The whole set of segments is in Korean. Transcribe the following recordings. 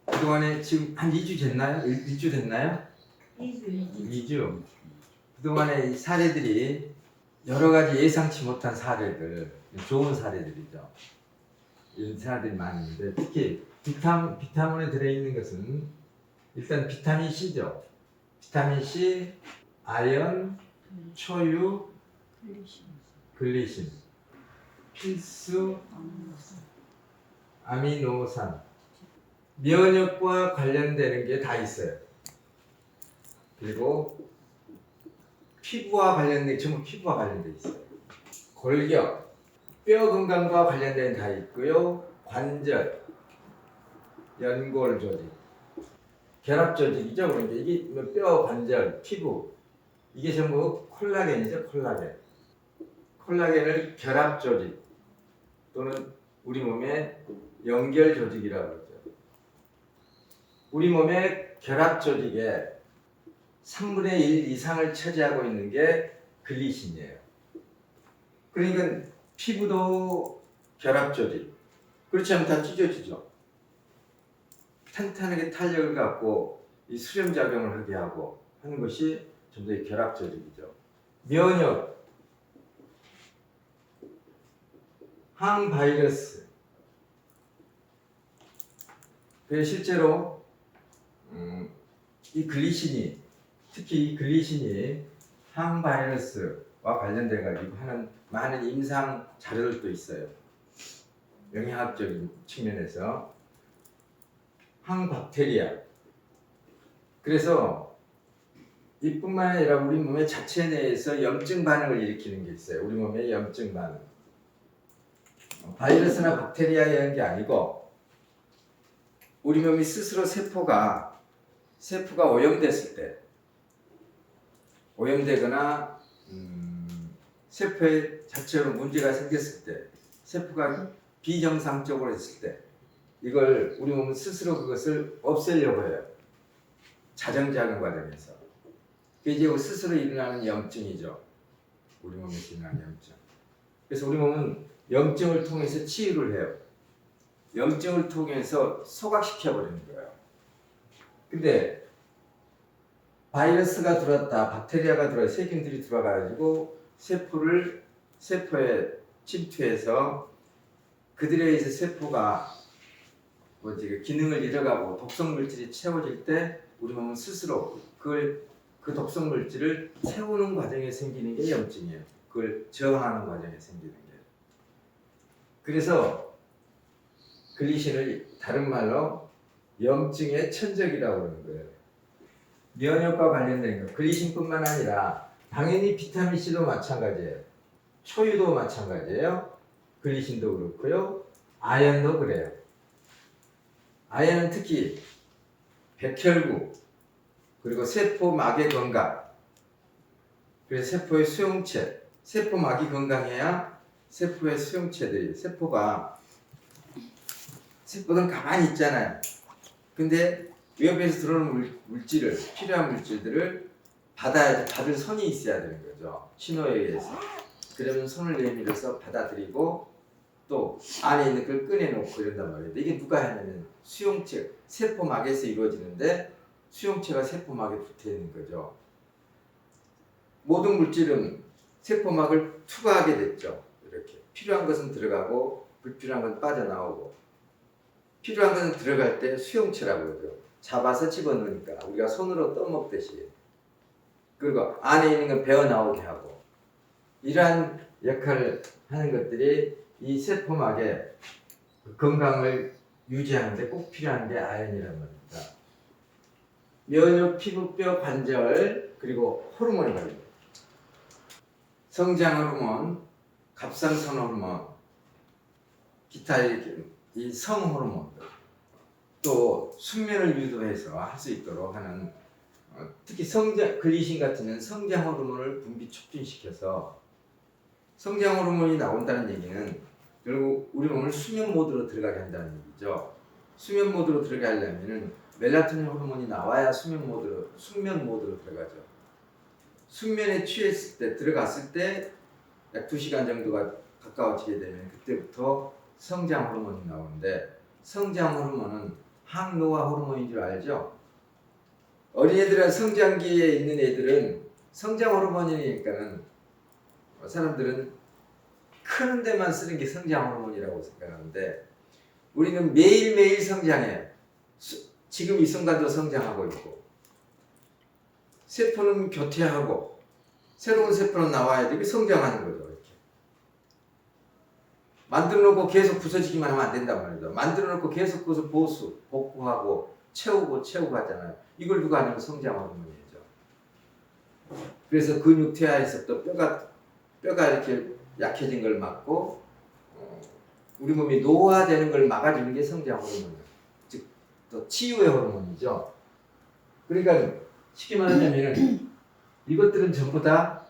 그동안에 지금 한 2주 됐나요? 1주 됐나요? 2주. 그동안에 이 사례들이 여러 가지 예상치 못한 사례들, 좋은 사례들이죠. 이런 사례들이 많이 있는데 특히 비타민에 들어있는 것은 일단 비타민 C죠. 비타민 C, 아연, 초유, 글리신, 필수 아미노산, 면역과 관련되는 게 다 있어요. 그리고 피부와 관련된 전부 피부와 관련돼 있어요. 골격, 뼈 건강과 관련된 다 있고요. 관절, 연골 조직, 결합 조직이죠. 그러니까 이게 뼈, 관절, 피부 이게 전부 콜라겐이죠. 콜라겐을 결합 조직 또는 우리 몸의 연결 조직이라고 그러죠. 우리 몸의 결합 조직에 3분의 1 이상을 차지하고 있는 게 글리신이에요. 그러니까 피부도 결합 조직. 그렇지 않으면 다 찢어지죠. 탄탄하게 탄력을 갖고 이 수렴 작용을 하게 하고 하는 것이 전부 다 결합 조직이죠. 면역, 항바이러스. 그래서 실제로 이 글리신이 특히 이 글리신이 항바이러스와 관련돼 가지고 하는 많은 임상 자료들도 있어요. 영양학적인 측면에서 항박테리아. 그래서 이뿐만 아니라 우리 몸의 자체 내에서 염증 반응을 일으키는 게 있어요. 우리 몸의 염증 반응. 바이러스나 박테리아에 의한 게 아니고 우리 몸이 스스로 세포가 오염됐을 때, 오염되거나 세포의 자체로 문제가 생겼을 때, 세포가 비정상적으로 있을 때, 이걸 우리 몸은 스스로 그것을 없애려고 해요. 자정작용 과정에서. 그게 이제 스스로 일어나는 염증이죠. 우리 몸에서 일어나는 염증. 그래서 우리 몸은 염증을 통해서 치유를 해요. 염증을 통해서 소각시켜버리는 거예요. 근데 바이러스가 들어왔다, 박테리아가 들어와, 세균들이 들어와가지고 세포에 침투해서 그들에 의해서 세포가 기능을 잃어가고 독성 물질이 채워질 때 우리 몸은 스스로 그 독성 물질을 채우는 과정에 생기는 게 염증이에요. 그걸 저항하는 과정에 생기는 게. 그래서 글리신을 다른 말로 염증의 천적이라고 하는 거예요. 면역과 관련된 거. 글리신뿐만 아니라 당연히 비타민 C도 마찬가지예요. 초유도 마찬가지예요. 글리신도 그렇고요. 아연도 그래요. 아연은 특히 백혈구 그리고 세포막의 건강, 그래서 세포의 수용체, 세포막이 건강해야 세포의 수용체들이 세포는 가만히 있잖아요. 근데 외부에서 들어오는 물질을, 필요한 물질들을 받을 손이 있어야 되는 거죠. 신호에 의해서. 그러면 손을 내밀어서 받아들이고 또 안에 있는 걸 꺼내놓고 이런단 말이에요. 이게 누가 하냐면 수용체, 세포막에서 이루어지는데 수용체가 세포막에 붙어 있는 거죠. 모든 물질은 세포막을 투과하게 됐죠. 이렇게 필요한 것은 들어가고 불필요한 건 빠져나오고, 필요한 것은 들어갈 때 수용체라고 그러죠. 잡아서 집어넣으니까 우리가 손으로 떠먹듯이. 그리고 안에 있는 건 배어 나오게 하고, 이러한 역할을 하는 것들이 이 세포막의 건강을 유지하는데 꼭 필요한 게 아연이란 말입니다. 면역, 피부, 뼈, 관절, 그리고 호르몬이 말입니다. 성장 호르몬, 갑상선 호르몬, 기타 이 성 호르몬들, 또 숙면을 유도해서 할 수 있도록 하는 특히 글리신 같은 성장 호르몬을 분비 촉진시켜서, 성장 호르몬이 나온다는 얘기는 결국 우리 몸을 수면 모드로 들어가게 한다는 얘기죠. 수면 모드로 들어가게 하려면 멜라토닌 호르몬이 나와야 숙면 모드로 들어가죠. 숙면에 취했을 때, 들어갔을 때 약 2시간 정도가 가까워지게 되면 그때부터 성장 호르몬이 나오는데, 성장 호르몬은 항노화 호르몬인 줄 알죠? 어린애들은 성장기에 있는 애들은 성장 호르몬이니까는 사람들은 크는 데만 쓰는 게 성장 호르몬이라고 생각하는데 우리는 매일매일 성장해요. 지금 이 순간도 성장하고 있고 세포는 교태하고 새로운 세포는 나와야 되고 성장하는 거죠. 이렇게 만들어 놓고 계속 부서지기만 하면 안 된단 말이죠. 만들어 놓고 계속 그것을 복구하고 채우고 하잖아요. 이걸 누가 하냐면 성장 호르몬이죠. 그래서 근육 퇴화에서 또 뼈가 이렇게 약해진 걸 막고 우리 몸이 노화되는 걸 막아주는 게 성장 호르몬이에요. 즉 또 치유의 호르몬이죠. 그러니까 쉽게 말하자면 이것들은 전부 다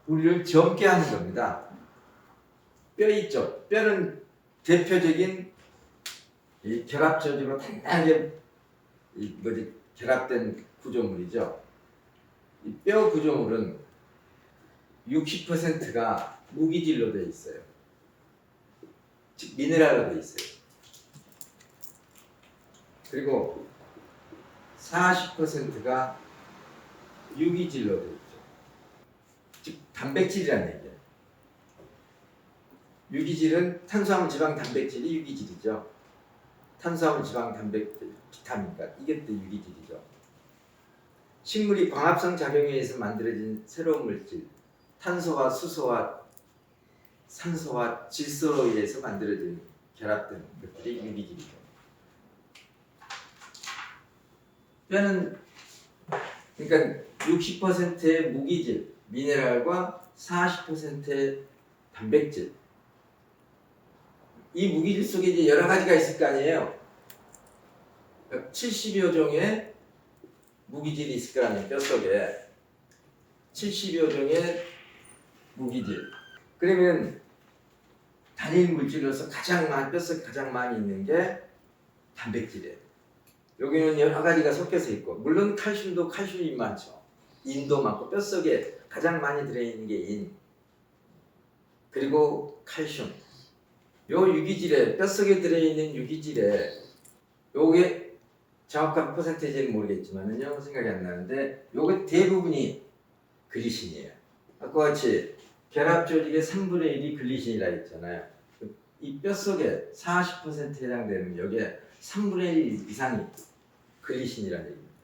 우리를 젊게 하는 겁니다. 뼈 있죠. 뼈는 대표적인 이 결합적으로 단단하게 결합된 구조물이죠. 이 뼈 구조물은 60%가 무기질로 되어 있어요. 즉 미네랄로 되어 있어요. 그리고 40%가 유기질로 되어 있죠. 즉 단백질이라는 얘기예요. 유기질은 탄수화물, 지방, 단백질이 유기질이죠. 탄수화물, 지방, 단백질, 비타민가 이게 또 유기질이죠. 식물이 광합성 작용에 의해서 만들어진 새로운 물질, 탄소와 수소와 산소와 질소로 의해서 만들어진 결합된 것들이 유기질이죠. 뼈는 그러니까 60%의 무기질, 미네랄과 40%의 단백질. 이 무기질 속에 이제 여러 가지가 있을 거 아니에요. 70여 종의 무기질이 있을 거 아니에요. 뼈 속에 70여 종의 무기질. 그러면 단일 물질로서 뼈속에 가장 많이 있는 게 단백질이에요. 여기는 여러 가지가 섞여서 있고 물론 칼슘이 많죠. 인도 많고 뼈속에 가장 많이 들어있는 게 인. 그리고 칼슘. 요 유기질에 뼈속에 들어있는 유기질에 요게 정확한 퍼센테이지는 모르겠지만은요 생각이 안 나는데 요게 대부분이 글리신이에요. 아까 같이 결합 조직의 3분의 1이 글리신이라 했잖아요. 이 뼈속에 40%에 해당되는 여기에 3분의 1 이상이 글리신이라는 얘기입니다.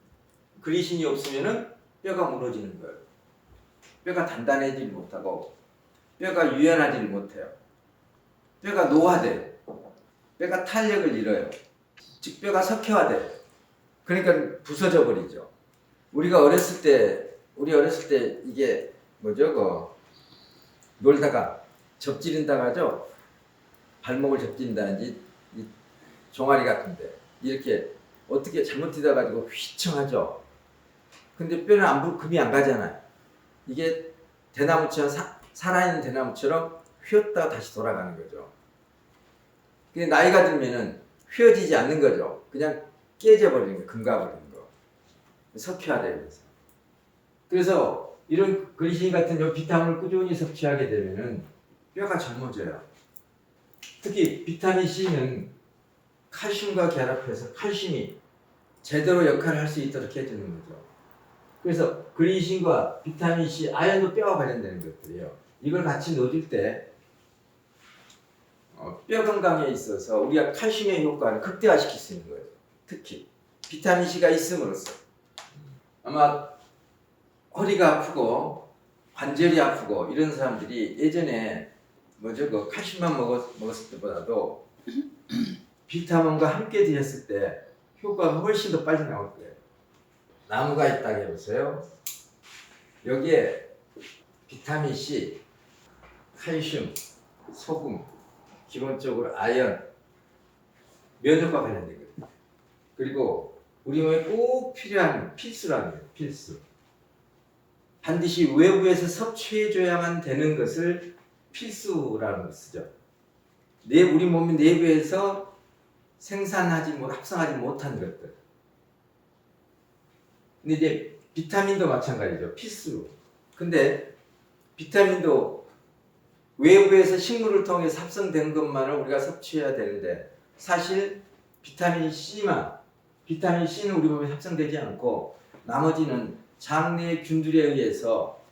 글리신이 없으면은 뼈가 무너지는 거예요. 뼈가 단단해지지 못하고 뼈가 유연하지 못해요. 뼈가 노화돼요. 뼈가 탄력을 잃어요. 즉 뼈가 석회화돼요. 그러니까 부서져 버리죠. 우리 어렸을 때 이게 뭐죠? 놀다가 접지른다고 하죠. 발목을 접진다든지 이 종아리 같은데 이렇게 어떻게 잘못 뛰다 가지고 휘청하죠. 근데 뼈는 금이 안 가잖아요. 이게 대나무처럼 살아있는 대나무처럼 휘었다가 다시 돌아가는 거죠. 근데 나이가 들면은 휘어지지 않는 거죠. 그냥 깨져버리는 거, 금가버리는 거. 석회화되면서. 그래서 이런 글리신 같은 요 비타민을 꾸준히 섭취하게 되면은 뼈가 젊어져요. 특히 비타민 C는 칼슘과 결합해서 칼슘이 제대로 역할을 할 수 있도록 해주는 거죠. 그래서 글리신과 비타민 C, 아연도 뼈와 관련되는 것들이에요. 이걸 같이 넣어줄 때 뼈 건강에 있어서 우리가 칼슘의 효과를 극대화시킬 수 있는 거예요. 특히 비타민 C가 있음으로써 아마 허리가 아프고 관절이 아프고 이런 사람들이 예전에 칼슘만 먹었을 때보다도 비타민과 함께 드셨을 때 효과가 훨씬 더 빨리 나올 거예요. 나무가 있다고 해보세요. 여기에 비타민 C, 칼슘, 소금, 기본적으로 아연, 면역과 관련된 거예요. 그리고 우리 몸에 꼭 필요한 필수라는 거예요. 필수. 반드시 외부에서 섭취해줘야만 되는 것을 필수라는 걸 쓰죠. 우리 몸 내부에서 합성하지 못한 것들. 근데 이제 비타민도 마찬가지죠. 필수. 근데 비타민도 외부에서 식물을 통해서 합성된 것만을 우리가 섭취해야 되는데 사실 비타민 C는 우리 몸에 합성되지 않고 나머지는 장내 균들에 의해서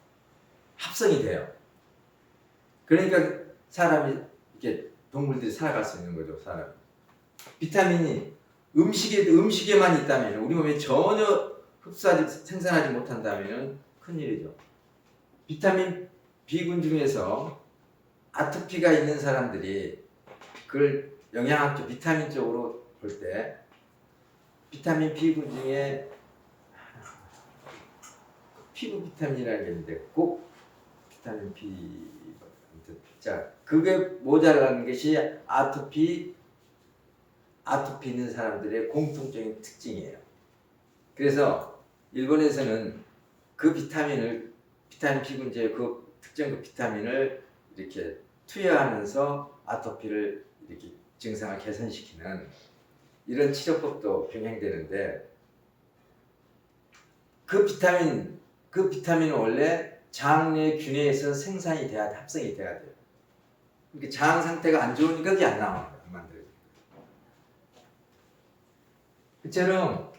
합성이 돼요. 그러니까 사람이 이렇게 동물들이 살아갈 수 있는 거죠. 사람. 비타민이 음식에만 있다면 우리 몸에 전혀 생산하지 못한다면 큰일이죠. 비타민 B군 중에서 아토피가 있는 사람들이 그걸 영양학적 비타민 쪽으로 볼 때 비타민 B군 중에 피부 비타민이라는 게 있는데 꼭 비타민 B 자 그게 모자라는 것이 아토피 있는 사람들의 공통적인 특징이에요. 그래서 일본에서는 그 비타민 B군제 그 특정 그 비타민을 이렇게 투여하면서 아토피를 이렇게 증상을 개선시키는 이런 치료법도 병행되는데 그 비타민은 원래 장내 균에서 생산이 돼야 합성이 돼야 돼요. 그러니까 장 상태가 안 좋으니까 그게 안 나와요. 안 만들어져요. 그처럼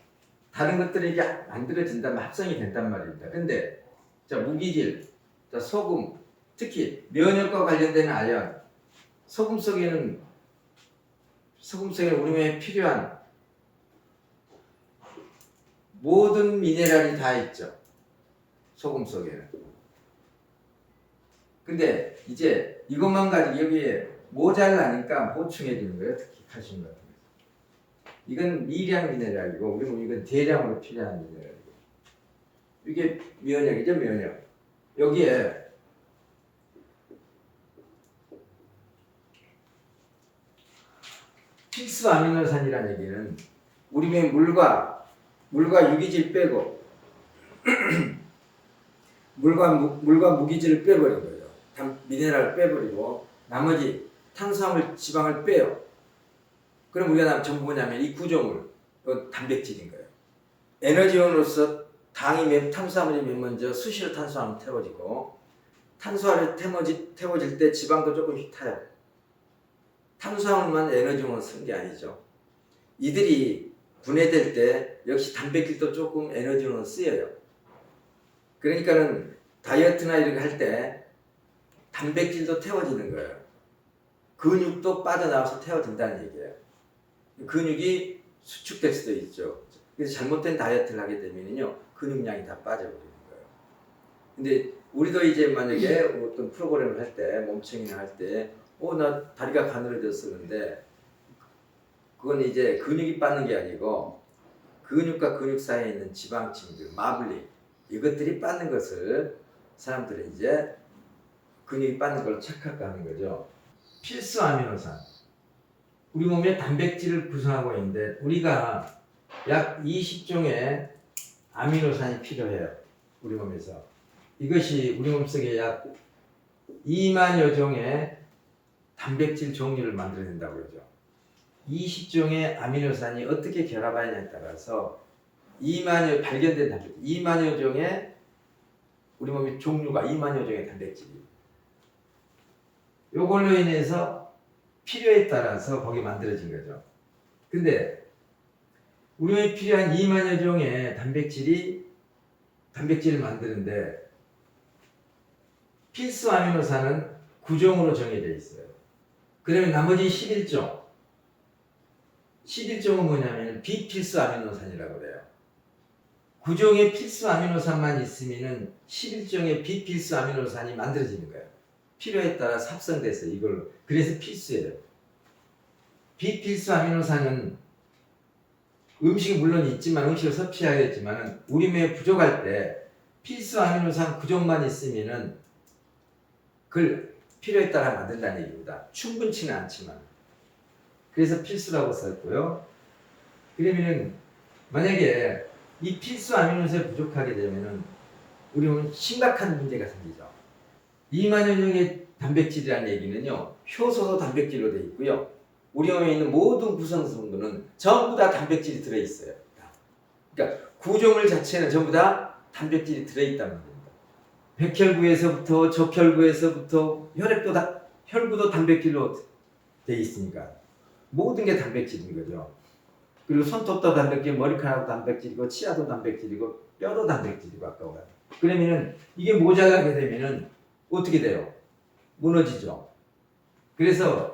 다른 것들이 이게 만들어진다면 합성이 된단 말입니다. 근데 자 무기질, 자 소금, 특히 면역과 관련된 아연, 소금 속에는 우리 몸에 필요한 모든 미네랄이 다 있죠. 소금 속에는. 근데 이제 이것만 가지고 여기에 모자라니까 보충해 주는 거예요. 특히 칼슘 같은 거. 이건 미량 미네랄이고 우리 몸 이건 대량으로 필요한 미네랄이고. 이게 면역이죠, 면역. 여기에 필수 아미노산이라는 얘기는 우리 몸의 물과 유기질 빼고 물과 무기질을 빼버린 거예요. 미네랄을 빼버리고 나머지 탄수화물, 지방을 빼요. 그럼 우리가 전부 뭐냐면 이 구조물, 단백질인 거예요. 에너지원으로서 탄수화물이 맨 먼저 수시로 탄수화물 태워지고 탄수화물이 태워질 때 지방도 조금씩 타요. 탄수화물만 에너지원으로 쓰는 게 아니죠. 이들이 분해될 때 역시 단백질도 조금 에너지원으로 쓰여요. 그러니까는 다이어트나 이런 거 할 때 단백질도 태워지는 거예요. 근육도 빠져나와서 태워진다는 얘기예요. 근육이 수축될 수도 있죠. 그래서 잘못된 다이어트를 하게 되면요 근육량이 다 빠져버리는 거예요. 근데 우리도 이제 만약에 어떤 프로그램을 할 때 몸청이나 할 때 나 다리가 가늘어졌었는데 그건 이제 근육이 빠는 게 아니고 근육과 근육 사이에 있는 지방층들, 마블링 이것들이 빠는 것을 사람들은 이제 근육이 빠는 걸 착각하는 거죠. 필수 아미노산. 우리 몸에 단백질을 구성하고 있는데 우리가 약 20종의 아미노산이 필요해요. 우리 몸에서. 이것이 우리 몸속에 약 2만여 종의 단백질 종류를 만들어낸다고 그러죠. 20종의 아미노산이 어떻게 결합하느냐에 따라서 발견된 단백질, 2만여 종의 우리 몸의 종류가 2만여 종의 단백질이 요걸로 인해서 필요에 따라서 거기 만들어진 거죠. 근데 우리 몸에 필요한 2만여 종의 단백질을 만드는데 필수 아미노산은 9종으로 정해져 있어요. 그러면 나머지 11종은 뭐냐면 비필수 아미노산이라고 그래요. 9종의 필수 아미노산만 있으면 11종의 비필수 아미노산이 만들어지는 거예요. 필요에 따라 합성돼서 이걸로. 그래서 필수예요. 비필수 아미노산은 음식이 물론 있지만 음식을 섭취하겠지만 우리 몸에 부족할 때 필수 아미노산 9종만 있으면 그걸 필요에 따라 만든다는 얘기입니다. 충분치는 않지만. 그래서 필수라고 썼고요. 그러면은 만약에 이 필수 아미노산이 부족하게 되면은 우리 몸은 심각한 문제가 생기죠. 2만여 종의 단백질이라는 얘기는요. 효소도 단백질로 되어 있고요. 우리 몸에 있는 모든 구성성분은 전부 다 단백질이 들어있어요. 그러니까 구조물 자체는 전부 다 단백질이 들어있단 말입니다. 백혈구에서부터 적혈구에서부터 혈구도 단백질로 되어 있으니까 모든 게 단백질인 거죠. 그리고 손톱도 단백질, 머리카락도 단백질이고 치아도 단백질이고 뼈도 단백질이고 아까워요. 그러면은 이게 모자라게 되면은 어떻게 돼요? 무너지죠. 그래서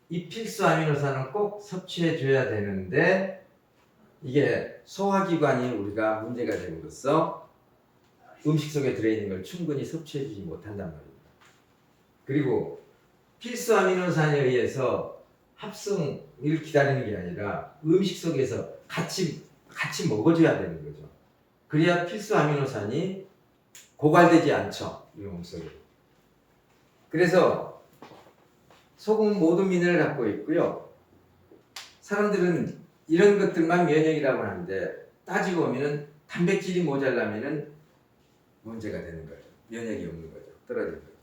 이 필수 아미노산은 꼭 섭취해 줘야 되는데 이게 소화기관이 우리가 문제가 됨으로써 음식 속에 들어있는 걸 충분히 섭취해 주지 못한단 말입니다. 그리고 필수 아미노산에 의해서 합성을 기다리는 게 아니라 음식 속에서 같이 먹어줘야 되는 거죠. 그래야 필수 아미노산이 고갈되지 않죠. 우리 몸속에. 그래서 소금은 모든 미네랄을 갖고 있고요. 사람들은 이런 것들만 면역이라고 하는데 따지고 보면은 단백질이 모자라면은 문제가 되는 거죠. 면역이 없는 거죠. 떨어지는 거죠.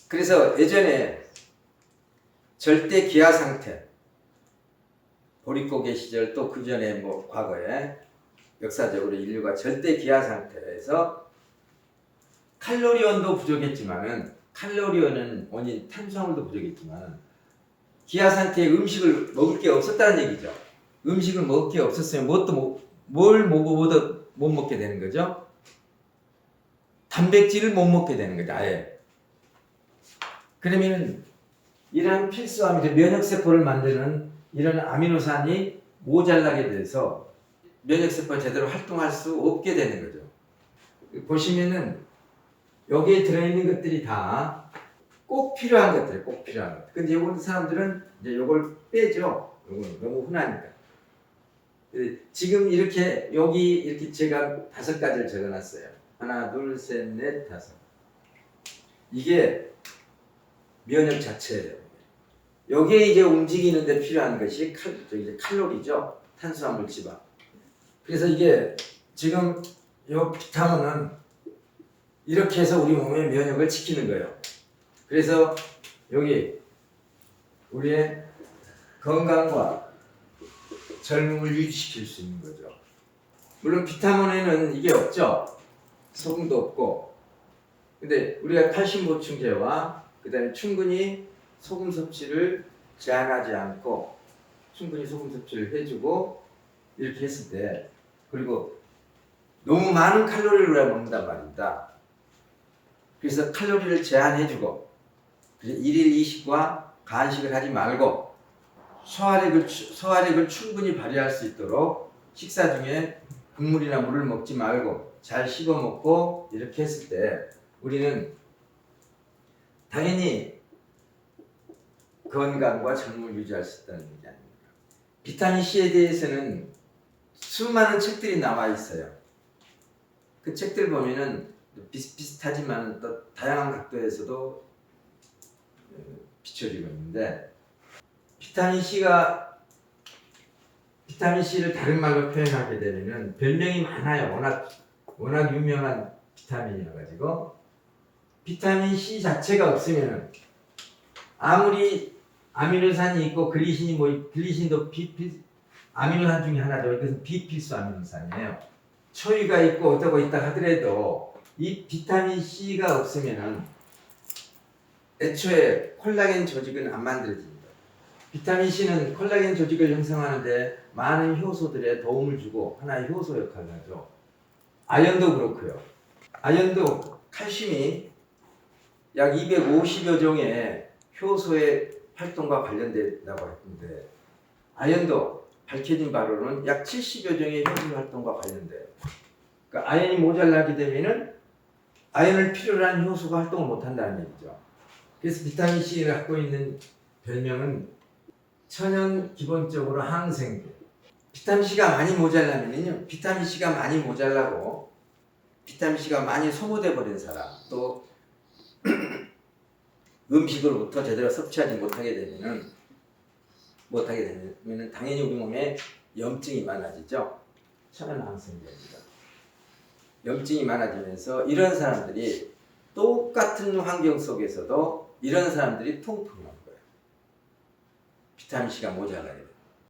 그래서 예전에 절대 기아 상태, 보릿고개 시절 또 그 전에 뭐 과거에 역사적으로 인류가 절대 기아 상태에서 칼로리원도 부족했지만은 칼로리원은 원인 탄수화물도 부족했지만 기아 상태에 음식을 먹을 게 없었다는 얘기죠. 음식을 먹을 게 없었으면 뭘 먹어도 못 먹게 되는 거죠. 단백질을 못 먹게 되는 거죠. 아예. 그러면은 이런 필수 아미노 면역세포를 만드는 이런 아미노산이 모자라게 돼서 면역세포가 제대로 활동할 수 없게 되는 거죠. 보시면은 여기에 들어있는 것들이 다 꼭 필요한 것들이에요. 꼭 필요한 것. 근데 요번 사람들은 이제 요걸 빼죠. 요건 너무 흔하니까. 지금 이렇게 여기 이렇게 제가 5가지를 적어놨어요. 하나, 둘, 셋, 넷, 5. 이게 면역 자체예요. 여기에 이제 움직이는데 필요한 것이 칼로리죠. 탄수화물, 지방. 그래서 이게 지금 요 비타민은 이렇게 해서 우리 몸의 면역을 지키는 거예요. 그래서 여기 우리의 건강과 젊음을 유지시킬 수 있는 거죠. 물론 비타민에는 이게 없죠. 소금도 없고. 근데 우리가 칼슘 보충제와 그다음에 충분히 소금 섭취를 제한하지 않고 충분히 소금 섭취를 해주고 이렇게 했을 때 그리고 너무 많은 칼로리를 우리가 먹는단 말입니다. 그래서 칼로리를 제한해주고 일일 이식과 간식을 하지 말고 소화력을 충분히 발휘할 수 있도록 식사 중에 국물이나 물을 먹지 말고 잘 씹어 먹고 이렇게 했을 때 우리는 당연히 건강과 젊음을 유지할 수 있다는 얘기 아닙니까? 비타민 C에 대해서는 수많은 책들이 나와 있어요. 그 책들 보면은 비슷하지만 또 다양한 각도에서도 비춰지고 있는데 비타민 C를 다른 말로 표현하게 되면은 별명이 많아요. 워낙 유명한 비타민이라 가지고 비타민 C 자체가 없으면은 아무리 아미노산이 있고 글리신도 아미노산 중에 하나죠. 이것은 비필수 아미노산이에요. 초유가 있고 어떠고 있다 하더라도 이 비타민 C가 없으면은 애초에 콜라겐 조직은 안 만들어집니다. 비타민 C는 콜라겐 조직을 형성하는데 많은 효소들에 도움을 주고 하나의 효소 역할을 하죠. 아연도 그렇고요. 아연도 칼슘이 약 250여 종의 효소의 활동과 관련된다고 했는데 아연도 밝혀진 바로는 약 70여 종의 효소 활동과 관련돼요. 그러니까 아연이 모자라게 되면은 아연을 필요로 하는 효소가 활동을 못한다는 얘기죠. 그래서 비타민 C를 갖고 있는 별명은 천연 기본적으로 항생제. 비타민 C가 많이 모자라면요, 비타민 C가 많이 모자라고 비타민 C가 많이 소모돼 버린 사람, 또 음식으로부터 제대로 섭취하지 못하게 되면은 당연히 우리 몸에 염증이 많아지죠. 천연 항생제입니다. 염증이 많아지면서 이런 사람들이 똑같은 환경 속에서도 이런 사람들이 통풍을 하는 거예요. 비타민 C가 모자라요.